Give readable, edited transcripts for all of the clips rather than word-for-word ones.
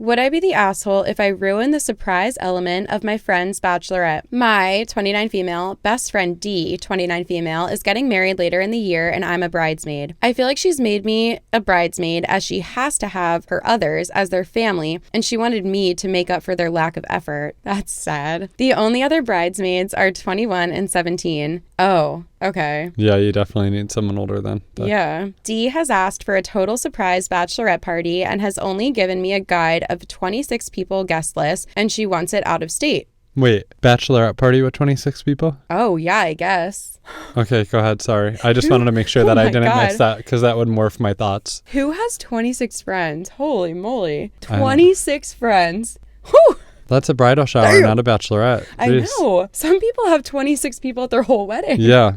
Would I be the asshole if I ruin the surprise element of my friend's bachelorette? My 29 female best friend D, 29 female, is getting married later in the year and I'm a bridesmaid. I feel like she's made me a bridesmaid as she has to have her others as their family, and she wanted me to make up for their lack of effort. That's sad. The only other bridesmaids are 21 and 17. Oh, okay. Yeah, you definitely need someone older then. Yeah. D has asked for a total surprise bachelorette party and has only given me a guide of 26 people guest list, and she wants it out of state. Wait, bachelorette party with 26 people? Oh, yeah, I guess. Okay, go ahead. Sorry. I just wanted to make sure that I didn't miss that because that would morph my thoughts. Who has 26 friends? Holy moly. 26 friends. Whew. That's a bridal shower, not a bachelorette. Jeez. I know. Some people have 26 people at their whole wedding. Yeah.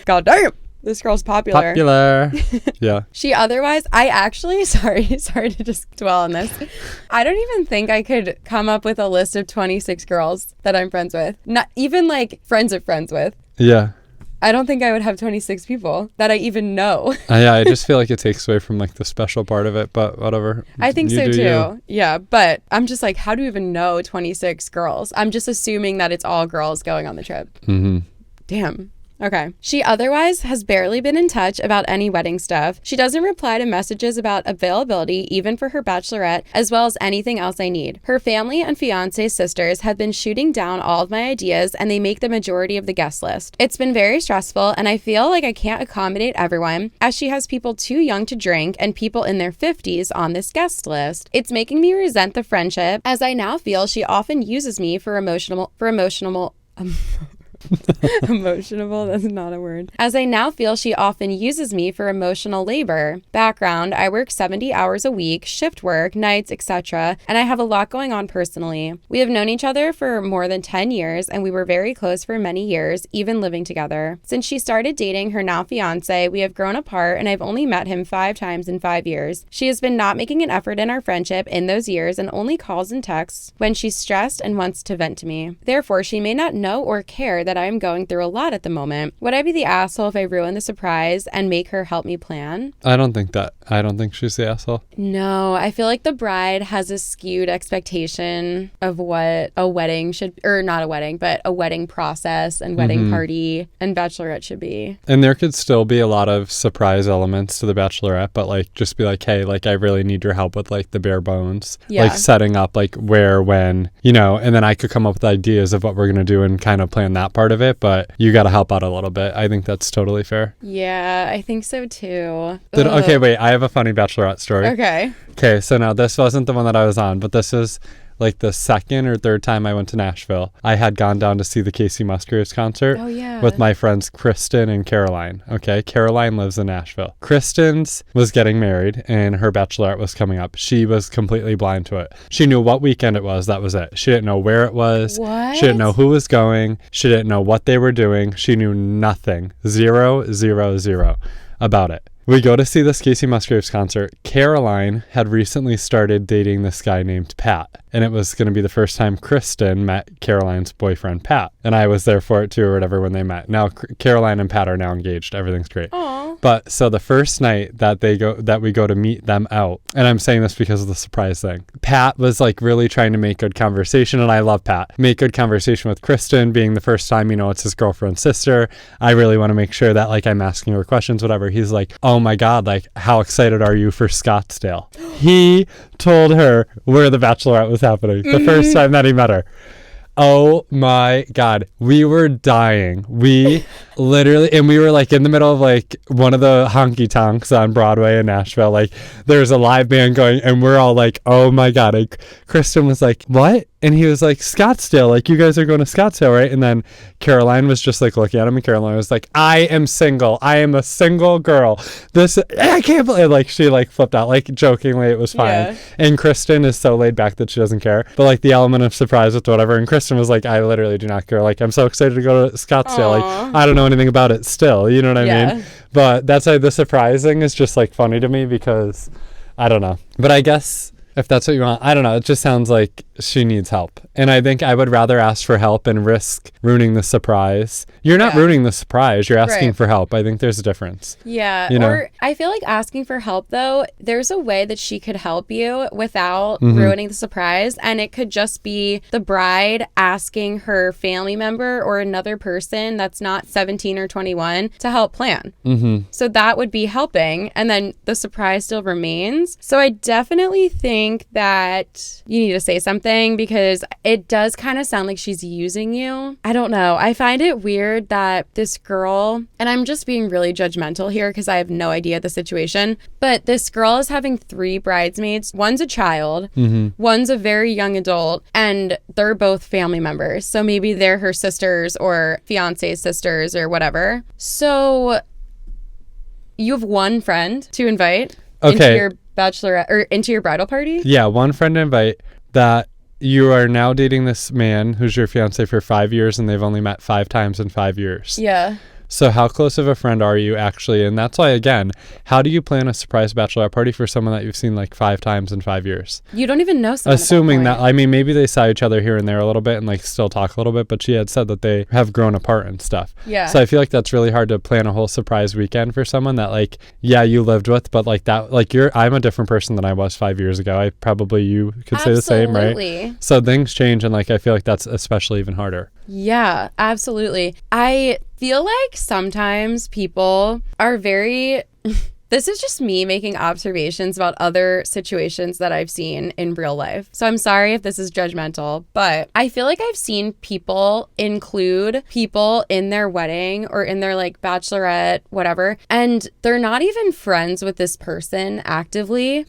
God damn. This girl's popular. Yeah. She otherwise, I actually, sorry to just dwell on this. I don't even think I could come up with a list of 26 girls that I'm friends with. Not even like friends of friends with. Yeah. I don't think I would have 26 people that I even know. Yeah, I just feel like it takes away from like the special part of it, but whatever. I think so too. Yeah, but I'm just like, how do you even know 26 girls? I'm just assuming that it's all girls going on the trip. Mm-hmm. Damn. Okay. She otherwise has barely been in touch about any wedding stuff. She doesn't reply to messages about availability, even for her bachelorette, as well as anything else I need. Her family and fiance's sisters have been shooting down all of my ideas, and they make the majority of the guest list. It's been very stressful, and I feel like I can't accommodate everyone, as she has people too young to drink and people in their 50s on this guest list. It's making me resent the friendship, as I now feel she often uses me for emotional, that's not a word. As I now feel she often uses me for emotional labor. Background, I work 70 hours a week, shift work, nights, etc., and I have a lot going on personally. We have known each other for more than 10 years, and we were very close for many years, even living together. Since she started dating her now fiance, we have grown apart, and I've only met him 5 times in 5 years. She has been not making an effort in our friendship in those years and only calls and texts when she's stressed and wants to vent to me. Therefore, she may not know or care that I am going through a lot at the moment. Would I be the asshole if I ruin the surprise and make her help me plan? I don't think she's the asshole. No, I feel like the bride has a skewed expectation of what a wedding should, or not a wedding, but a wedding process and wedding party and bachelorette should be. And there could still be a lot of surprise elements to the bachelorette, but like just be like, hey, like I really need your help with like the bare bones, like setting up like where, when, you know, and then I could come up with ideas of what we're going to do and kind of plan that part of it, but you got to help out a little bit. I think that's totally fair. Yeah, I think so too. Okay, wait, I have a funny bachelorette story. Okay, so now this wasn't the one that I was on, but this is like the second or third time I went to Nashville. I had gone down to see the Casey Musgraves concert with my friends Kristen and Caroline. Okay, Caroline lives in Nashville. Kristen's was getting married and her bachelorette was coming up. She was completely blind to it. She knew what weekend it was. That was it. She didn't know where it was. What? She didn't know who was going. She didn't know what they were doing. She knew nothing. 0, 0, 0 about it. We go to see this Casey Musgraves concert. Caroline had recently started dating this guy named Pat, and it was going to be the first time Kristen met Caroline's boyfriend, Pat. And I was there for it too, or whatever, when they met. Now, Caroline and Pat are now engaged. Everything's great. Aww. But so the first night that we go to meet them out, and I'm saying this because of the surprise thing, Pat was like really trying to make good conversation, and I love Pat. Make good conversation with Kristen, being the first time, you know, it's his girlfriend's sister. I really want to make sure that like I'm asking her questions, whatever. He's like, oh my God, like how excited are you for Scottsdale? He told her where the Bachelorette was happening the first time that he met her. Oh my God. We were dying. We literally, and we were like in the middle of like one of the honky tonks on Broadway in Nashville. Like there's a live band going and we're all like, oh my God. Like Kristen was like, what? And he was like, Scottsdale, like you guys are going to Scottsdale, right? And then Caroline was just like looking at him, and Caroline was like, I am single. I am a single girl. I can't believe, like she like flipped out, like jokingly, it was fine. Yeah. And Kristen is so laid back that she doesn't care. But like the element of surprise with whatever. And Kristen was like, I literally do not care. Like I'm so excited to go to Scottsdale. Aww. Like I don't know anything about it still. You know what I mean? But that's like the surprising is just like funny to me because I don't know. But I guess if that's what you want. I don't know. It just sounds like she needs help. And I think I would rather ask for help and risk ruining the surprise. You're not ruining the surprise. You're asking for help. I think there's a difference. Yeah. You know? Or I feel like asking for help, though, there's a way that she could help you without ruining the surprise. And it could just be the bride asking her family member or another person that's not 17 or 21 to help plan. So that would be helping. And then the surprise still remains. So I definitely think that you need to say something, because it does kind of sound like she's using you. I don't know. I find it weird that this girl, and I'm just being really judgmental here because I have no idea the situation, but this girl is having 3 bridesmaids. One's a child, one's a very young adult, and they're both family members. So maybe they're her sisters or fiance's sisters or whatever. So you have one friend to invite into your bachelorette or into your bridal party? Yeah, one friend to invite that you are now dating this man who's your fiance for 5 years, and they've only met 5 times in 5 years. Yeah. So how close of a friend are you actually? And that's why, again, how do you plan a surprise bachelorette party for someone that you've seen like 5 times in 5 years? You don't even know someone. Assuming that, I mean, maybe they saw each other here and there a little bit and like still talk a little bit, but she had said that they have grown apart and stuff. Yeah. So I feel like that's really hard to plan a whole surprise weekend for someone that like, yeah, you lived with, but like that, like I'm a different person than I was 5 years ago. You could say the same, right? So things change, and like I feel like that's especially even harder. Yeah, absolutely. I feel like sometimes people are very this is just me making observations about other situations that I've seen in real life. So I'm sorry if this is judgmental, but I feel like I've seen people include people in their wedding or in their like bachelorette, whatever, and they're not even friends with this person actively,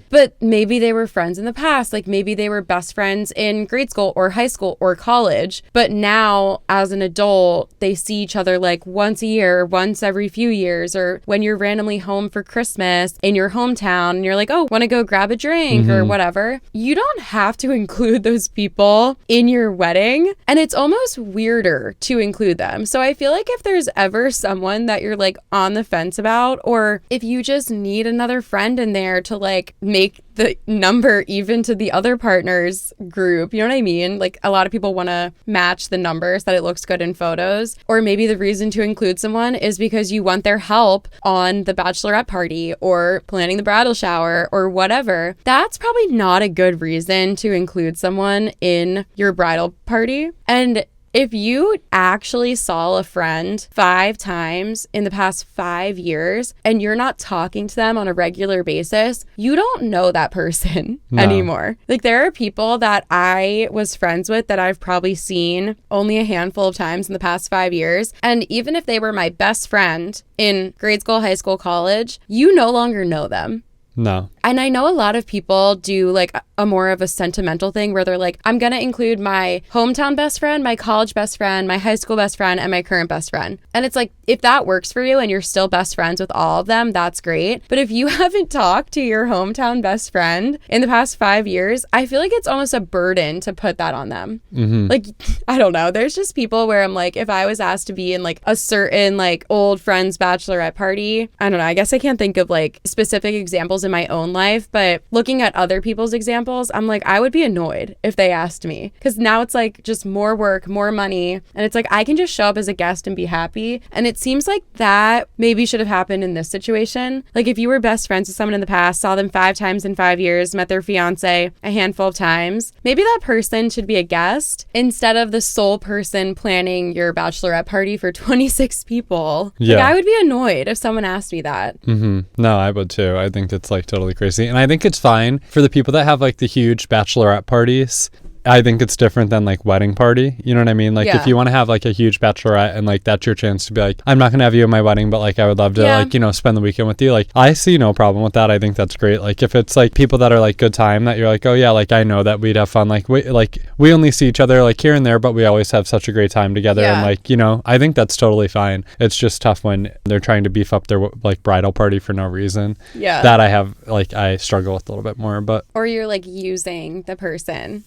but maybe they were friends in the past. Like maybe they were best friends in grade school or high school or college, but now as an adult, they see each other like once a year, once every few years, or when you're randomly home for Christmas in your hometown and you're like, oh, want to go grab a drink or whatever. You don't have to include those people in your wedding, and it's almost weirder to include them. So I feel like if there's ever someone that you're like on the fence about, or if you just need another friend in there to like make the number even to the other partner's group, you know what I mean? Like a lot of people want to match the numbers so that it looks good in photos. Or maybe the reason to include someone is because you want their help on the bachelorette party or planning the bridal shower or whatever. That's probably not a good reason to include someone in your bridal party. And if you actually saw a friend 5 times in the past 5 years and you're not talking to them on a regular basis, you don't know that person anymore. Like there are people that I was friends with that I've probably seen only a handful of times in the past 5 years. And even if they were my best friend in grade school, high school, college, you no longer know them. No. And I know a lot of people do like a more of a sentimental thing where they're like, I'm going to include my hometown best friend, my college best friend, my high school best friend, and my current best friend. And it's like, if that works for you and you're still best friends with all of them, that's great. But if you haven't talked to your hometown best friend in the past 5 years, I feel like it's almost a burden to put that on them. Like, I don't know. There's just people where I'm like, if I was asked to be in like a certain like old friend's bachelorette party, I don't know. I guess I can't think of like specific examples in my own life, but looking at other people's examples, I'm like, I would be annoyed if they asked me, because now it's like just more work, more money, and it's like I can just show up as a guest and be happy. And it seems like that maybe should have happened in this situation. Like if you were best friends with someone in the past, saw them 5 times in 5 years, met their fiance a handful of times, maybe that person should be a guest instead of the sole person planning your bachelorette party for 26 people. Yeah. Like I would be annoyed if someone asked me that. No, I would too. I think it's like totally crazy. And I think it's fine for the people that have like the huge bachelorette parties. I think it's different than like wedding party. You know what I mean? Like if you want to have like a huge bachelorette and like that's your chance to be like, I'm not going to have you at my wedding, but like I would love to like, you know, spend the weekend with you. Like I see no problem with that. I think that's great. Like if it's like people that are like good time that you're like, oh yeah, like I know that we'd have fun. Like we only see each other like here and there, but we always have such a great time together. And like, you know, I think that's totally fine. It's just tough when they're trying to beef up their like bridal party for no reason. Yeah. That I struggle with a little bit more, but. Or you're like using the person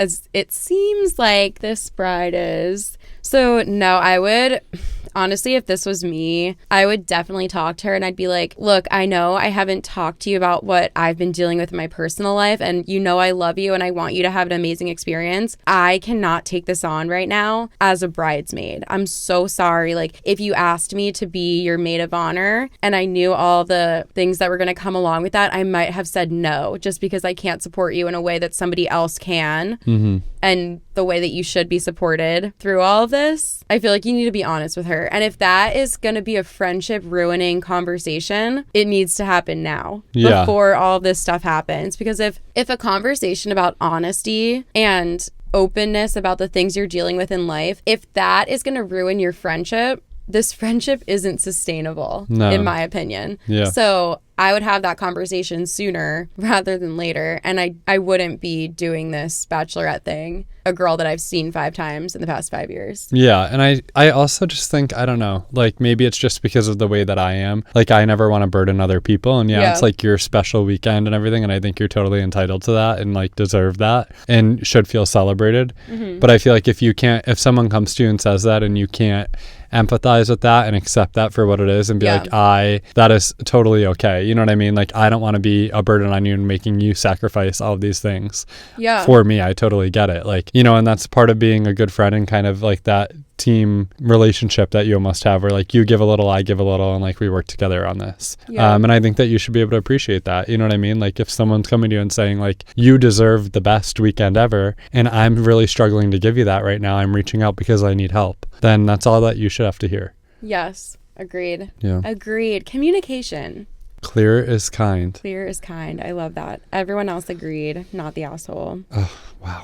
as it seems like this bride is. So no, I Honestly, if this was me, I would definitely talk to her and I'd be like, look, I know I haven't talked to you about what I've been dealing with in my personal life, and you know I love you and I want you to have an amazing experience. I cannot take this on right now as a bridesmaid. I'm so sorry. Like, if you asked me to be your maid of honor and I knew all the things that were going to come along with that, I might have said no, just because I can't support you in a way that somebody else can. Mm-hmm. And the way that you should be supported through all of this. I feel like you need to be honest with her. And if that is going to be a friendship ruining conversation, it needs to happen now before all of this stuff happens. Because if a conversation about honesty and openness about the things you're dealing with in life, if that is going to ruin your friendship, this friendship isn't sustainable, in my opinion. Yeah. So I would have that conversation sooner rather than later. And I wouldn't be doing this Bachelorette thing, a girl that I've seen 5 times in the past 5 years. Yeah. And I also just think, I don't know, like maybe it's just because of the way that I am. Like I never want to burden other people. And it's like your special weekend and everything. And I think you're totally entitled to that and like deserve that and should feel celebrated. Mm-hmm. But I feel like if someone comes to you and says that and you can't empathize with that and accept that for what it is and be like, that is totally okay. You know what I mean? Like, I don't want to be a burden on you and making you sacrifice all of these things for me. I totally get it. Like, you know, and that's part of being a good friend and kind of like that team relationship that you almost have where like you give a little, I give a little, and like we work together on this. And I think that you should be able to appreciate that. You know what I mean? Like if someone's coming to you and saying like, you deserve the best weekend ever and I'm really struggling to give you that right now, I'm reaching out because I need help, then that's all that you should have to hear. Yes. Agreed. Yeah. Agreed. Communication. Clear is kind. Clear is kind. I love that. Everyone else agreed, not the asshole. Oh, wow.